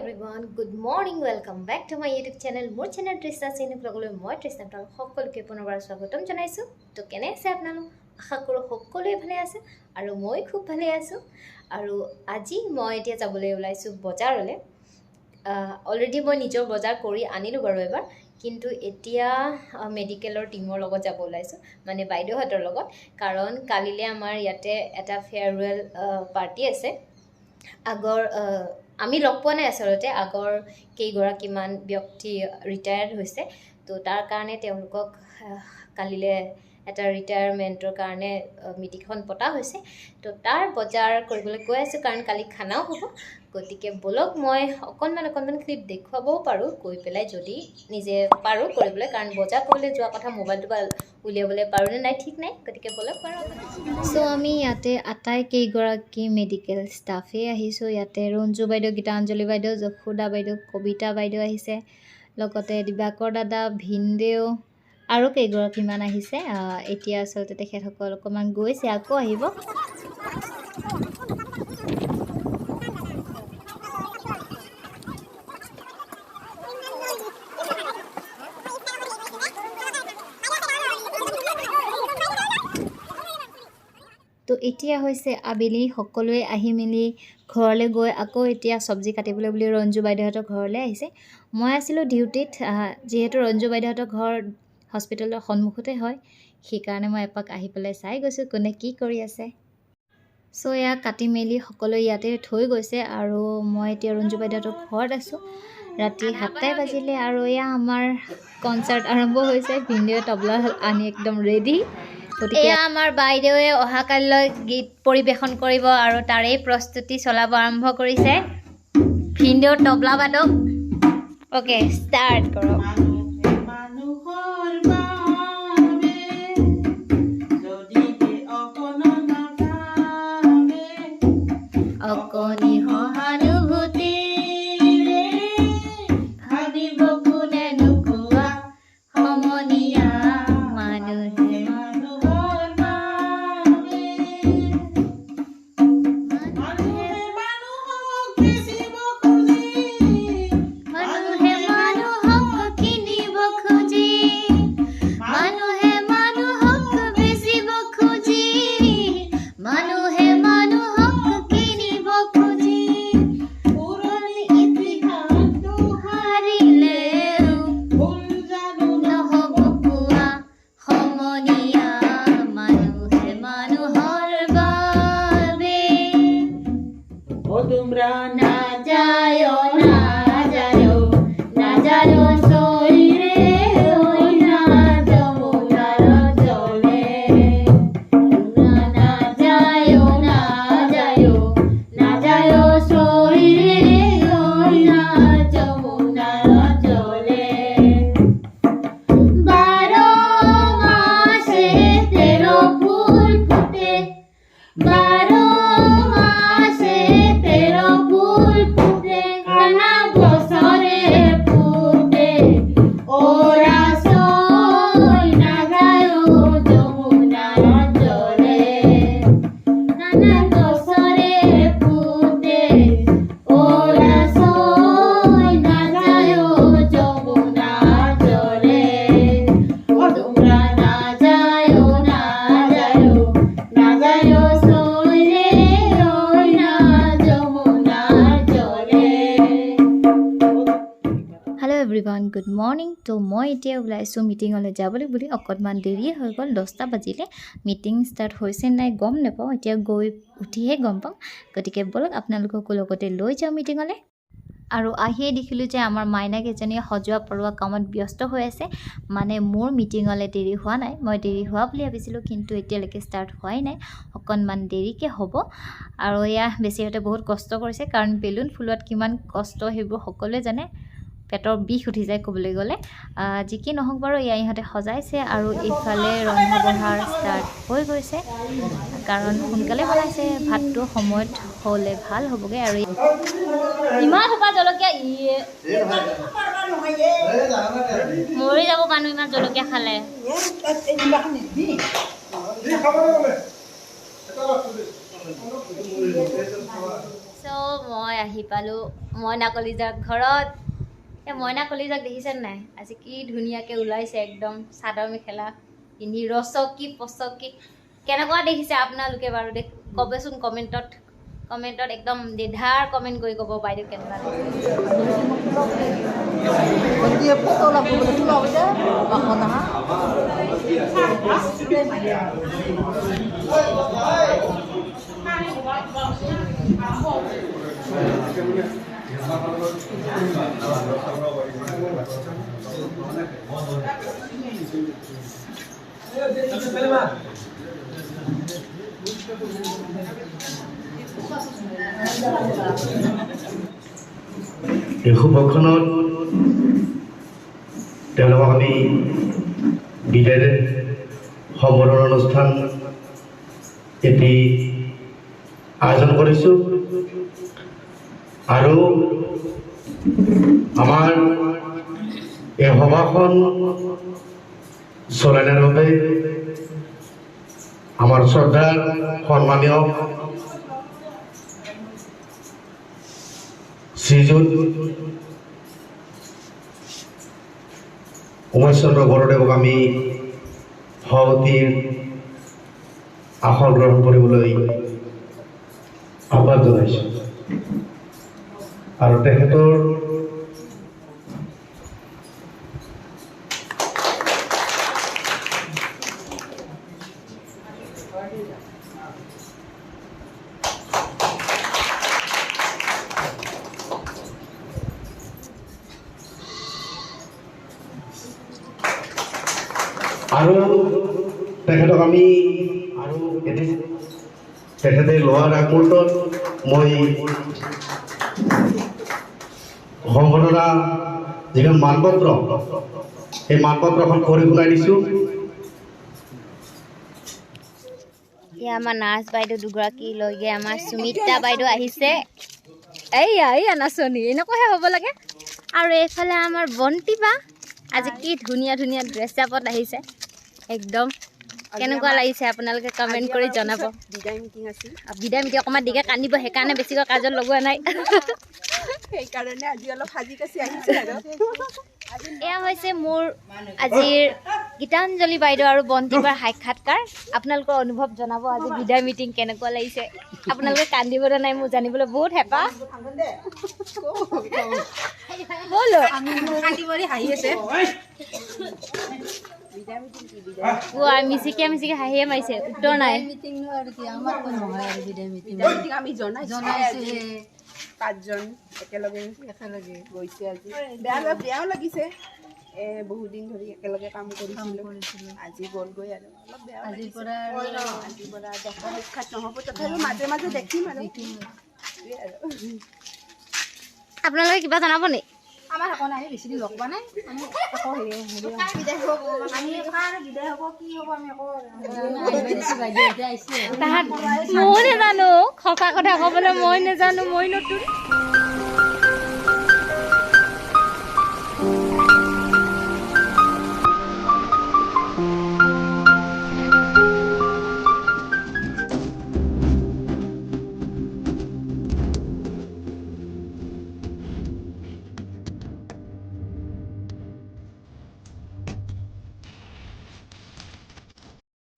everyone, good morning, welcome back to my YouTube channel. More channel Trista Sinu Vlogলৈ মই তৃষ্ণা আপোনালোক সকলোকে পুনৰবাৰ স্বাগতম জনাইছো। তো কেনে আছে আপোনালোক? আশা কৰো সকলোৱে ভালে আছে আৰু মই খুব ভালে আছো। আৰু আজি মই এতিয়া যাবলৈ ওলাইছো বজাৰলৈ। অলৰেডি মই নিজৰ বজাৰ কৰি আনিলো বাৰু এবাৰ, কিন্তু এতিয়া মেডিকেলৰ টিমৰ লগত যাব ওলাইছো, মানে বাইদেউহঁতৰ লগত, কাৰণ কালিলে আমাৰ ইয়াতে এটা ফেয়াৰৱেল পাৰ্টি আছে। আগৰ আমি লগ পোৱা নাই আচলতে, আগৰ কেইগৰাকীমান ব্যক্তি ৰিটায়াৰ্ড হৈছে, তো তাৰ কাৰণে তেওঁলোকক কালিলে এটা ৰিটায়াৰমেণ্টৰ কাৰণে মিটিংখন পতা হৈছে। তো তাৰ বজাৰ কৰিবলৈ গৈ আছোঁ, কাৰণ কালি খানাও হ'ব। গতিকে বলক মই অকণমান ক্লিপ দেখুৱাবও পাৰোঁ গৈ পেলাই, যদি নিজে পাৰোঁ কৰিবলৈ, কাৰণ বজাৰ কৰিবলৈ যোৱা কথা মোবাইলটো বা উলিয়াবলৈ পাৰোঁ নে নাই ঠিক নাই। গতিকে বলক পাৰোঁ। চ' আমি ইয়াতে আটাইকেইগৰাকী মেডিকেল ষ্টাফেই আহিছোঁ। ইয়াতে ৰঞ্জু বাইদেউ, গীতাঞ্জলি বাইদেউ, যশোদা বাইদেউ, কবিতা বাইদেউ আহিছে, লগতে দিবাকৰ দাদা, ভিনদেউ আৰু কেইগৰাকীমান আহিছে। এতিয়া আচলতে তেখেতসকল অকণমান গৈছে, আকৌ আহিব। তো এতিয়া হৈছে আবেলি, সকলোৱে আহি মেলি ঘৰলৈ গৈ আকৌ এতিয়া চব্জি কাটিবলৈ বুলি ৰঞ্জু বাইদেউহঁতৰ ঘৰলৈ আহিছে। মই আছিলোঁ ডিউটিত, যিহেতু ৰঞ্জু বাইদেউহঁতৰ ঘৰ হস্পিটেলৰ সন্মুখতে হয়, সেইকাৰণে মই এপাক আহি পেলাই চাই গৈছোঁ কোনে কি কৰি আছে। চ' এয়া কাটি মেলি সকলোৱে ইয়াতে থৈ গৈছে, আৰু মই এতিয়া ৰঞ্জু বাইদেউহঁতৰ ঘৰত আছোঁ। ৰাতি 7টাই বাজিলে আৰু এয়া আমাৰ কনচাৰ্ট আৰম্ভ হৈছে। ভিনদেউৱে তবলা আনি একদম ৰেডি। গতিকে আমাৰ বাইদেৱে অহাকালিলৈ গীত পৰিৱেশন কৰিব আৰু তাৰেই প্ৰস্তুতি চলাব আৰম্ভ কৰিছে। ভিনদেউৰ তবলা বাদক, অ'কে ষ্টাৰ্ট কৰক। অকণি সহানুভূতিৰে ভাবিব কোনে নোকোৱা সমনীয়া মানুহে মানুহৰ বাবে, মানুহে মানুহক বেচিব খুজি, মানুহে মানুহক কিনিব খুজি, মানুহে মানুহক বেচিব খুজি, মানুহে মানুহক কিনিব খুজি, পুৰণি ইতিহাসটো হাৰিলেও ভুল জানো নহ'ব কোৱা সমনীয়া মানুহে মানুহৰ বাবে। ও তোমরা নাযায় নাযায় নাযায় সইরে ওই না যমুনার জলে, তোমরা নাযায় নাযায় নাযায় সইরে ওই না যমুনার জলে। 12 মাসে 13 ফুল ফুটে, 12 মাসে 13 ফুল ফুটে, নানা বছরে ফুটে, ওরা সই না যায় যমুনার জলে, নানা বছরে ফুটে, ওরা সই না যায় যমুনার জলে। ও তোমরা না যায় না যায় না যায় সইরে ওই না যমুনার জলে। Hello' everyone, good morning. তো মই এতিয়া ওলাইছোঁ মিটিঙলৈ যাবলৈ বুলি। অকণমান দেৰি হৈ গ'ল, 10টা বাজিলে। মিটিং ষ্টাৰ্ট হৈছে নাই গম নাপাওঁ, এতিয়া গৈ উঠিহে গম পাম। গতিকে ব'লক আপোনালোককো লগতে লৈ যাওঁ মিটিঙলৈ। আৰু আহিয়ে দেখিলোঁ যে আমাৰ মাইনাকেইজনীয়ে সজোৱা পৰোৱা কামত ব্যস্ত হৈ আছে। মানে মোৰ মিটিঙলৈ দেৰি হোৱা নাই, মই দেৰি হোৱা বুলি ভাবিছিলোঁ, কিন্তু এতিয়ালৈকে ষ্টাৰ্ট হোৱাই নাই, অকণমান দেৰিকৈ হ'ব। আৰু এয়া বেছিহঁতে বহুত কষ্ট কৰিছে, কাৰণ বেলুন ফুলোৱাত কিমান কষ্ট সেইবোৰ সকলোৱে জানে, পেটৰ বিষ উঠি যায় ক'বলৈ গ'লে। যি কি নহওক বাৰু, এয়া ইহঁতে সজাইছে, আৰু ইফালে ৰন্ধা বঢ়াৰ ষ্টাৰ্ট হৈ গৈছে, কাৰণ সোনকালে বনাইছে। ভাতটো সময়ত হ'লে ভাল হ'বগৈ। আৰু ইমান সোপা জলকীয়া মৰি যাব মানুহ ইমান জলকীয়া খালে। চ' মই আহি পালোঁ মইনা কলিজাৰ ঘৰত। এই মইনা কলিজাক দেখিছেনে নাই? আজি কি ধুনীয়াকৈ ওলাইছে একদম চাদৰ মেখেলা পিন্ধি ৰচকী পচকী। কেনেকুৱা দেখিছে আপোনালোকে বাৰু ক'বচোন কমেণ্টত একদম দেধাৰ কমেণ্ট কৰি ক'ব বাইদেউ কেনেকুৱা এই শুভক্ষণত তেওঁলোকক আমি বিদায় সম্বৰ্ধনা অনুষ্ঠান এটি আয়োজন কৰিছোঁ আৰু আমাৰ এই সভাখন চলাইনৰ বাবে আমাৰ শ্ৰদ্ধাৰ সন্মানীয় শ্ৰীযুত উমেশ চন্দ্ৰ বৰদেৱক আমি সভাপতিৰ আসন গ্ৰহণ কৰিবলৈ আহ্বান জনাইছোঁ আৰু তেখেতৰ আৰু তেখেতক আমি আৰু তেখেতে লোৱাৰ আগমুহূৰ্তত মই সম্বৰ্ধনা যিখন মানপত্ৰ সেই মানপত্ৰখন পঢ়ি শুনাই দিছোঁ। এয়া আমাৰ নাৰ্ছ বাইদেউ দুগৰাকী লৈকে আমাৰ সুমিতা বাইদেউ আহিছে। এইয়া নাচনী এনেকুৱাহে হ'ব লাগে। আৰু এইফালে আমাৰ বন্তি বা আজি কি ধুনীয়া ধুনীয়া ড্ৰেছ আপত আহিছে একদম। কেনেকুৱা লাগিছে আপোনালোকে কমেণ্ট কৰি জনাব। বিদায় মিটিং অকণমান দিকে কান্দিব, সেইকাৰণে বেছিকৈ কাজল লগোৱা নাই। এয়া হৈছে মোৰ আজিৰ গীতাঞ্জলি বাইদেউ আৰু বন্তিবাৰ সাক্ষাৎকাৰ। আপোনালোকৰ অনুভৱ জনাব আজি বিদায় মিটিং কেনেকুৱা লাগিছে। আপোনালোকে কান্দিবলৈ নাই মোৰ জানিবলৈ বহুত হেঁপাহ। মিচিকে হাঁহিয়ে মাৰিছে, উত্তৰ নাই। পাঁচজন একেলগে গৈছে আজি। বেয়াও লাগিছে, বহুত দিন ধৰি একেলগে কাম কৰিছিলোঁ। আজি গ'লগৈ আৰু অলপ বেয়া। আজিৰ পৰা দেখা সাক্ষাৎ নহ'ব, তথাপিও মাজে মাজে দেখিম আৰু। আপোনালোকে কিবা জনাব নি? আমাৰ একো নাই, বেছি দিন লগ পোৱা নাই। আমি একো বিদায় হ'ব, আমি বিদায় হ'ব কি হ'ব আমি একো মই নেজানো, সঁচা কথা ক'বলৈ মই নেজানো, মই নতুন।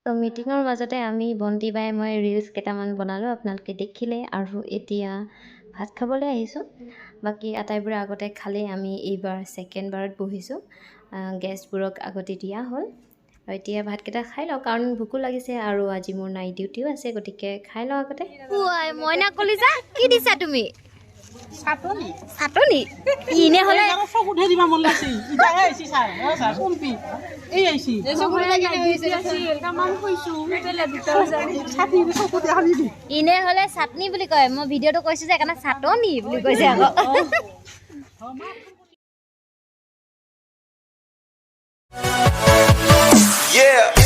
তো মিটিঙৰ মাজতে আমি বন্তি বাই মই ৰিলছ কেইটামান বনালোঁ, আপোনালোকে দেখিলে। আৰু এতিয়া ভাত খাবলৈ আহিছোঁ। বাকী আটাইবোৰে আগতে খালেই, আমি এইবাৰ ছেকেণ্ড বাৰত বহিছোঁ। গেষ্টবোৰক আগতে দিয়া হ'ল আৰু এতিয়া ভাতকেইটা খাই লওঁ, কাৰণ ভোকো লাগিছে আৰু আজি মোৰ নাইট ডিউটিও আছে, গতিকে খাই লওঁ আগতে। মইনা কলিজা কি দিছা তুমি? চাটনি ইনে হ'লে ইনে হ'লে চাটনি বুলি কয়। মই ভিডিঅ'টো কৈছোঁ যে সেইকাৰণে চাটনি বুলি কৈছে আকৌ।